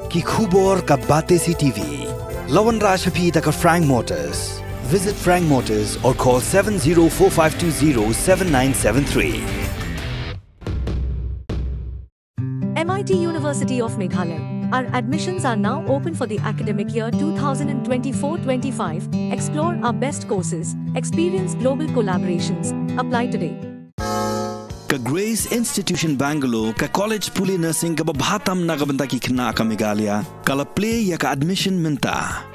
ki khubor ka bate CTV. Lawan Rajhapi taka Frank Motors. Visit Frank Motors or call 7045207973. MIT University of Meghalaya. Our admissions are now open for the academic year 2024-25. Explore our best courses, experience global collaborations. Apply today. Ka Grace Institution Bangalore ka College Puli Nursing ka babhatam na kabanta ki khna ka Meghalaya kala play ya ka admission minta.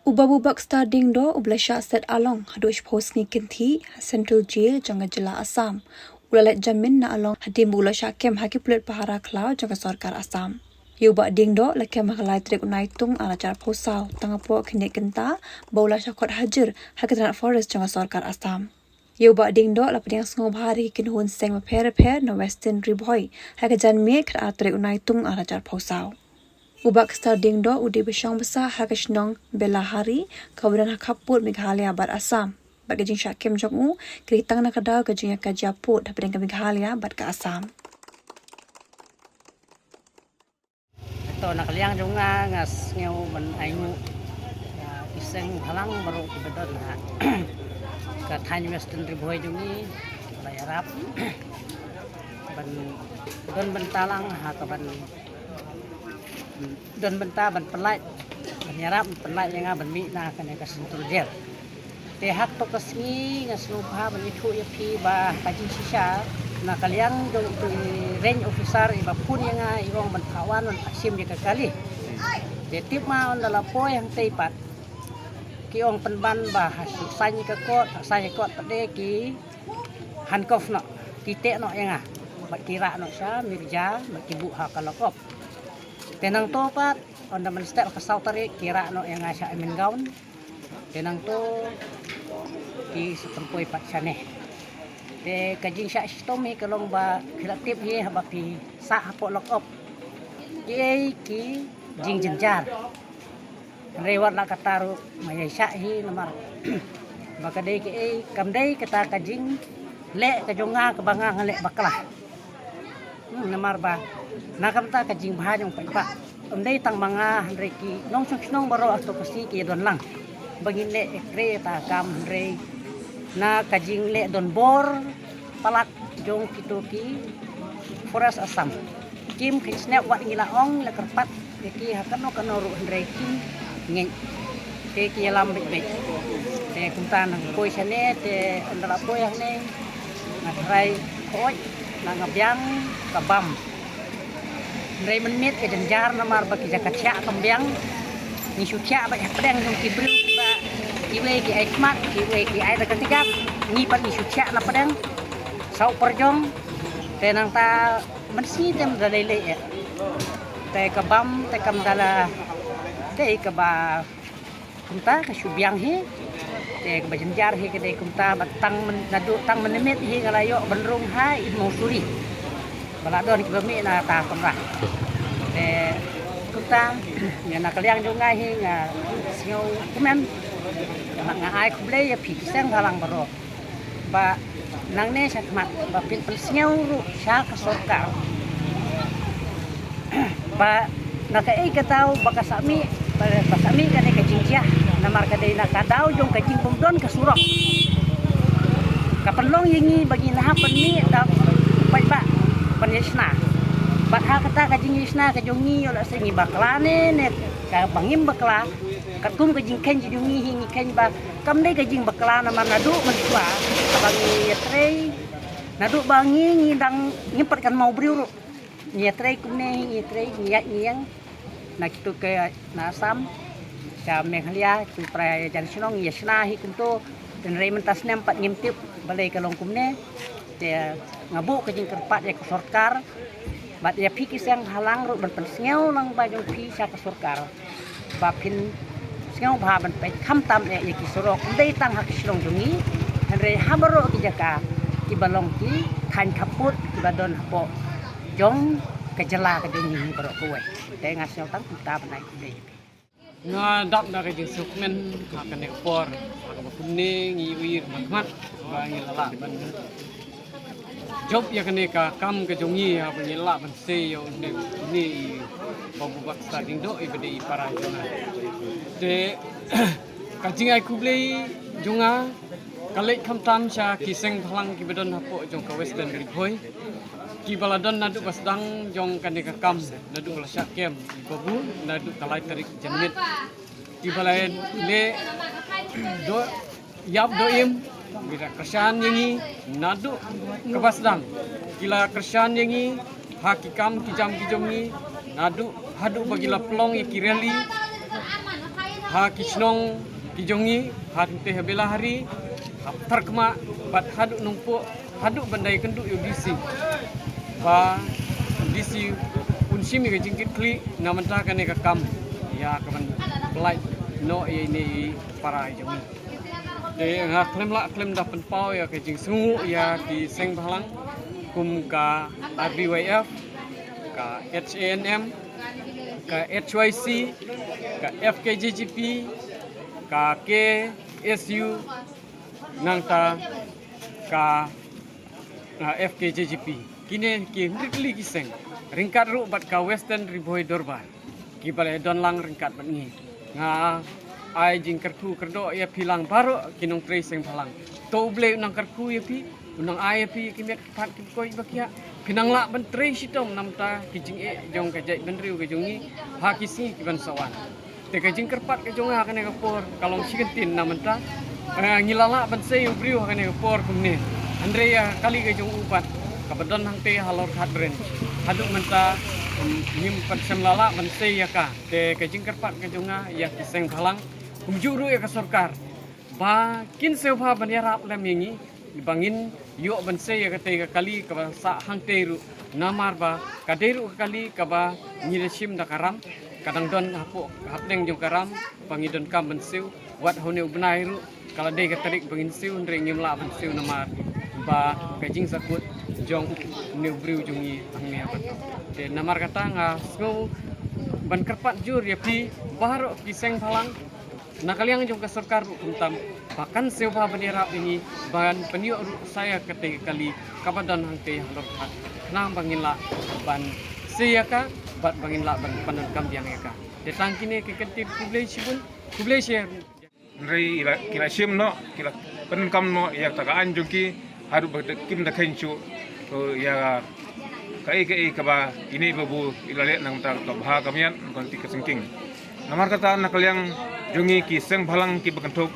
Ubabubak starting do ublasha set along hadosh post ni kinthi Central Jail janga jila Assam. Ulalet jamin na along hadim ulasha kem hakipulet pahara klau janga sarkar Assam. Yuba ding do lakem makalai trek unaitung ala jar posau tangapo kene kenta baulasha kot hajir hakitran forest janga sarkar Assam. Yuba ding do lapadang sngom hari kinhun seng maper na Western Riboy hakajan me kra trek unaitung ala jar posau. Ubak starting do udi besyang besar hakashnong belahari kawadan hakaput Meghalaya bat Assam. Bat gajing syak kem jong keritang na kadau gajing ya kajaput dapat ke Meghalaya bat ke Assam. Ito nakaliang juga ngas ngeu ban aingu iseng halang baru kibedot na ke Thai Western Riboy jungi bayarap ban don bentalang ha ka ban don benta ban pelai nyarap pelai yang ban mi na kana ka Central Jail te hak to kasngi ngaslupa ban itu ya pi ba kaji sisa na kaliang dong itu range officer iba pun yang iong ban kawan ban asim dia kali de tip ma on dala po yang teipat ki ong penban ba hasu sany ka kot pade ki handcuff no ki te no yang ba kira no sa mirja ba kibu ha kalakop tenang to pat on the step ka sautari kira no yang asa amin gaun tenang to ki setempoy pat sane te kajing sya stomi kalong ba kreatif hi haba pi sa hapo lokop ye ki jing jenjar rewat la kataru maya sya hi namar baka dei ki kamdei kata kajing le kajonga kabanga ngale baklah namar ba nakamta kajing bahanyong pa umday tang mga reki nong nong baro ato kasi ki don lang bagin le ekre ta kam re na kajing le don bor palak jong kitoki forest Assam kim kisnep wat ngilaong le kerpat ki hakano kanoro reki ngeng te ki lam bek te kuntan koi sane te andara po yang ne ngatrai koi na ngabyang kabam Ray menit ke jenjar namar bagi jakat syak kembiang ni syukya ba pedang jong kibril ba iwe ki aikmat iwe ki ai ketiga ni pat ni syukya na pedang sau perjong tenang ta mensi tem dalele ya te kabam te kam dala te ka ba kunta ka syubiang he te ka jenjar he ke de kunta batang nadu tang menemit he ngalayo benrung hai mo suri baladon ki bami na ta kamra kita ya nak liang juga hi nga singau kumen nga ai kuble ya pi kisang halang baro ba nang ne sakmat ba pin singau ru sya ka sorka ba nakai katau bakasami basami kane ka jinjia namar kadai na kadau jong ka jing pumdon ka surok kapelong yingi bagi nahapan ni da pai ba panisna bakha kata kajing isna kajongi ola sengi baklane ne ka bangim bakla katum kajing ken jongi hingi ken ba kamdai kajing bakla na manadu mansua bangi trei nadu bangi ngidang ngimpat kan mau briuru ni trei kumne ni trei ngiang na kitu ke na Assam ka Meghalaya tu pra jan sinong yesna hi kunto den rei mentas nempat ngimtip balai kalong kumne te ngabu kajing kerpat ya sorkar bat ya pikis yang halang ru ban pensngeu lang ba jong pi sa ka sorkar ba pin sngeu ba ban pe kham tam ya ki sorok dei tang hak silong jongi re habaro ki jaka ki balong ki khan kaput ki badon hapo jong kejela ka jongi baro kuwe te ngasel tang ta banai dei nga dap na kay sukmen akan ekspor akan kuning iwir magmat ba ngilala ban job ya kene ka kam ke jongi ha ngilala ban se yo ni babu bak starting do ibedi para jona de kajing ai kublei junga kalek kam tam sha kiseng phalang ki bedon hapo jong ka western ripoi ki baladon nadu basdang jong kane ka kam nadu la syakem babu nadu kalai tarik jenmit ki balai le do yap do im bila kersan yangi nadu ke basdang kila kersan yangi hakikam kijam kijomi nadu hadu bagila pelong ya kireli ha kisnong kijongi hante habela hari terkema bat hadu numpu hadu bandai kenduk UDC ba UDC unsimi ke jingkit kli namanta kane ka kam ya kaman pelai no ini para jongi de nga klem da penpau ya ke jing sungu ya di seng balang kum ka RBYF ka HANM ka HYC ka FKJGP ka KSU nangta ka FKJGP kini ki ritli kiseng ringkat ru bat ka western riboi dorbar ki balai don lang ringkat bat ni nga ai jing kerku kerdo ya pilang baro kinong tre seng phalang to ble nang kerku ya pi unang ai pi ki mek pat ki koi bakia pinang la ban tre sitong namta ki jing e jong ka jai ben riu ke jongi ha kisi ki ban sawan te ka jing kerpat ke jong ha kane kapor kalong sigentin namanta ngilala ban se yu briu ha kane kapor kumne andre ya kali ke jong upat kabadon hang te halor khat bren hadu menta nim pat semlala ban se ya ka te ka jing kerpat ke jonga ya kiseng phalang kumjuru ya ka sarkar ba kin sewa ban ya rap lam yangi bangin yo ban se ya ka te ka kali ka sa hang te ru namar ba kaderu kali ka ba nyiresim da karam kadang don hapo hapneng jong karam pangidon kam ban siu wat hone ubnai ru kala de ka tarik bangin siu ndre ngimla ban siu namar ba kajing sakut jong new brew jongi angni apa de namar kata nga ngo ban kerpat jur ya pi baro kiseng phalang nakaliang jong ka sarkar untam bahkan sewa bendera ini ban peniuk saya ketika kali kabadan hangte halor hat nang bangila ban seyaka bat bangila ban panon kam yang eka detang kini ke kentip kublai share Nri kila sim no kila pen kam no ya tagaan jungki haru kim da kencu ya kai ka ba ini babu ilale nang ta ka bha kamian konti kesengking namar kata nakaliang jungi ki seng balang ki bakantuk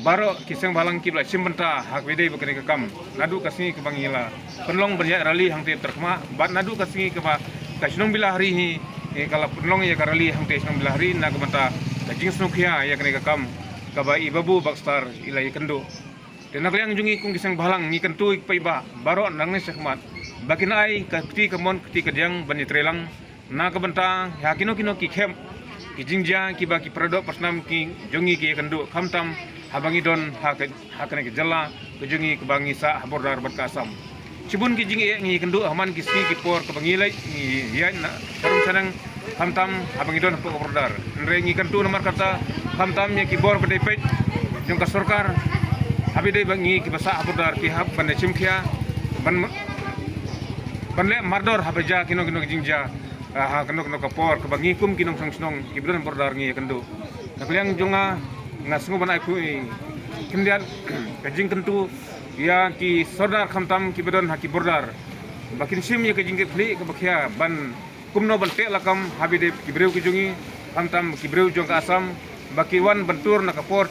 baro ki seng balang ki sim benta hak wede bakani ka kam nadu kasni ka bangila penlong berya rali hang te terkema bat nadu kasni ka ba kasnong bila hari hi kala penlong ya karali hang te snong bila hari na ka benta kajing snukia ya kani ka kam kaba ibabu bakstar ilai kendo dan nakliang jungi kung kisang balang ngi kentu paiba baro nangni sekmat bakin ai kati kamon kati kadyang banitrelang na kabanta yakino kino ki khem ki jingja ki ba ki produk pasnam ki jungi ki kendo khamtam habangi don hakane ki jalla ki jungi ki bangi sa habordar bat kasam cibun ki jingi ngi kendo haman ki si ki por ka bangi lai ngi ya na sarung sanang khamtam habangi don ko habordar nre ngi kento nomor kata khamtam ya ki bor bedai pej jong ka sarkar habi dai bangi ki basa habordar ki hab ban chimkhia ban le mardor habaja kino jingja ha kino ka por ka bangi kum kinong sangsnong ki bedon bordar ngi kendo nakliang jonga ngasngu ban aku kendian kajing kentu ya ki sordar khamtam ki bedon haki bordar bakin sim ya kajing kli ka bakhya ban kumno ban te lakam habi dai ki breu ki jungi khamtam ki breu jong ka asam baki wan bentur nak kapor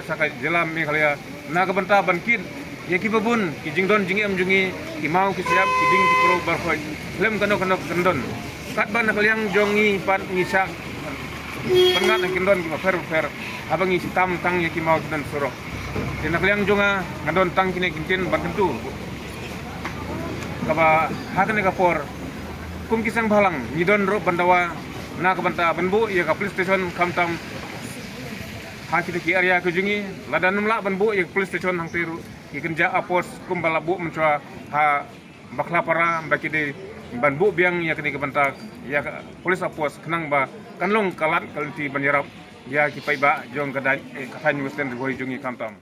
saka jelam Meghalaya naga benta bankin ya ki babun ki jingdon jingi am jungi ki mau ki siap ki ding ki pro barkhoi lem kano kendon kat ban nakaliang jongi pat ngisa pengat nak kendon ki fer abangi sitam tang ya ki mau dan suro di nakaliang jonga ngadon tang kini kintin ban tentu kaba hakane kapor kum kisang balang ngidon ro bandawa na ka banta banbu ya ka police station kamtam hakita ki area ko jungi ladanum la banbu ya police station hang tiru ki kenja apos kumbala bu mencoa ha bakla para baki de banbu biang ya kini ke banta ya police apos kenang ba kanlong kalat kalti banjarap ya ki pai ba jong kadan kapan western riboy jongi kampam